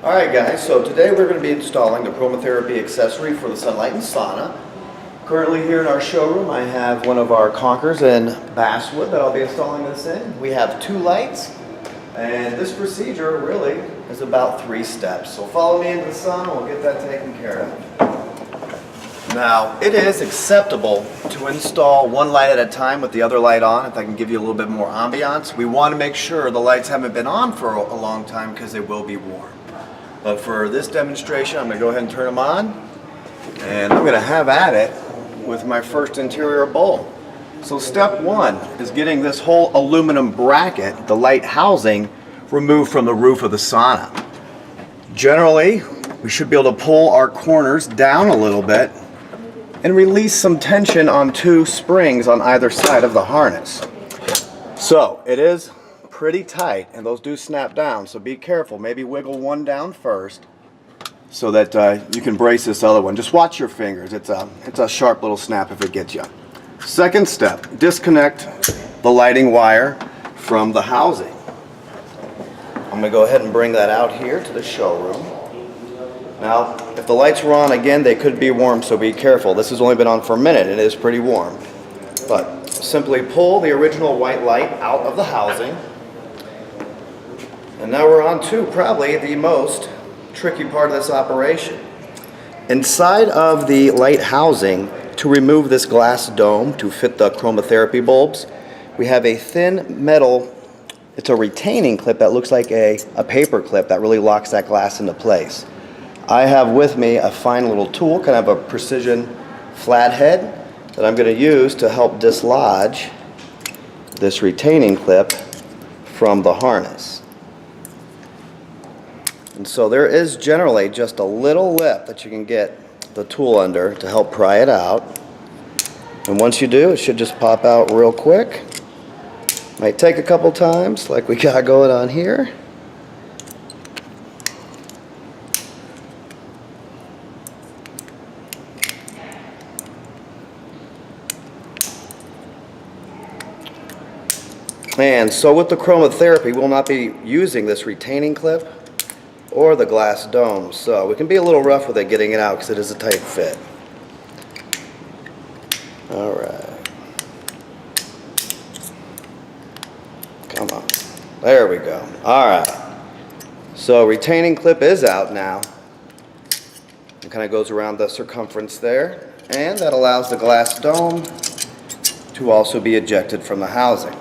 Alright guys, so today we're going to be installing the Chromotherapy accessory for the Sunlighten Sauna. Currently here in our showroom I have one of our Conkers in basswood that I'll be installing this in. We have 2 lights, and this procedure really is about 3 steps. So follow me into the sauna, we'll get that taken care of. Now, it is acceptable to install one light at a time with the other light on, if I can give you a little bit more ambiance. We want to make sure the lights haven't been on for a long time because they will be warm. But for this demonstration, I'm going to go ahead and turn them on, and I'm going to have at it with my first interior bulb. So step 1 is getting this whole aluminum bracket, the light housing, removed from the roof of the sauna. Generally, we should be able to pull our corners down a little bit and release some tension on 2 springs on either side of the harness. So it is pretty tight, and those do snap down, so be careful. Maybe wiggle one down first so that you can brace this other one. Just watch your fingers. It's a sharp little snap if it gets you. Second step, disconnect the lighting wire from the housing. I'm going to go ahead and bring that out here to the showroom. Now, if the lights were on again, they could be warm, so be careful. This has only been on for a minute. It is pretty warm. But simply pull the original white light out of the housing. And now we're on to probably the most tricky part of this operation. Inside of the light housing, to remove this glass dome to fit the chromotherapy bulbs, we have a thin metal, it's a retaining clip that looks like a paper clip that really locks that glass into place. I have with me a fine little tool, kind of a precision flathead, that I'm going to use to help dislodge this retaining clip from the harness. And so there is generally just a little lip that you can get the tool under to help pry it out. And once you do, it should just pop out real quick. Might take a couple times, like we got going on here. And so with the chromotherapy, we'll not be using this retaining clip or the glass dome, so we can be a little rough with it getting it out because it is a tight fit. Alright. Come on. There we go. Alright. So retaining clip is out now. It kind of goes around the circumference there, and that allows the glass dome to also be ejected from the housing.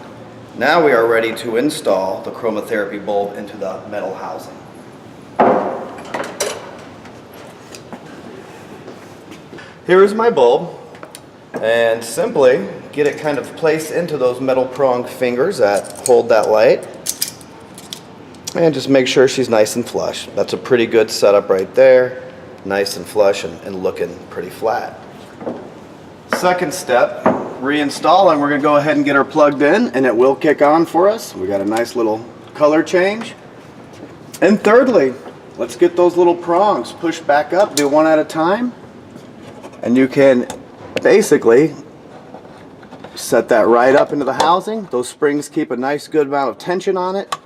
Now we are ready to install the chromotherapy bulb into the metal housing. Here is my bulb, and simply get it kind of placed into those metal prong fingers that hold that light, and just make sure she's nice and flush. That's a pretty good setup right there, nice and flush and looking pretty flat. Second step, reinstalling. We're going to go ahead and get her plugged in, and it will kick on for us. We got a nice little color change. And thirdly, let's get those little prongs pushed back up, do one at a time. And you can basically set that right up into the housing. Those springs keep a nice good amount of tension on it,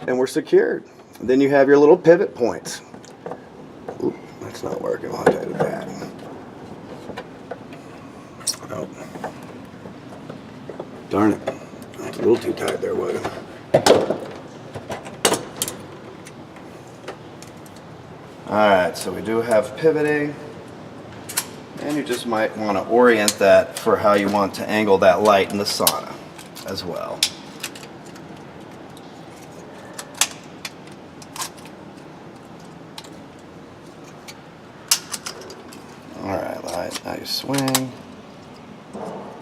and we're secured. And then you have your little pivot points. Oop, that's not working. I'll try that. Nope. Darn it. That's a little too tight there, wasn't it? Alright, so we do have pivoting. And you just might want to orient that for how you want to angle that light in the sauna as well. Alright, light, nice swing.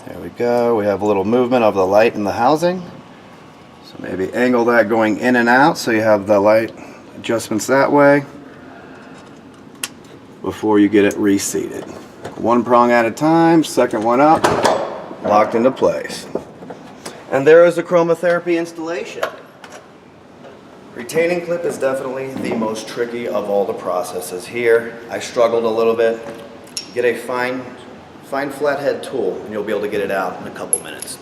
There we go. We have a little movement of the light in the housing. So maybe angle that going in and out so you have the light adjustments that way before you get it reseated. One prong at a time, second one up, locked into place. And there is the chromotherapy installation. Retaining clip is definitely the most tricky of all the processes here. I struggled a little bit. Get a fine flathead tool and you'll be able to get it out in a couple minutes.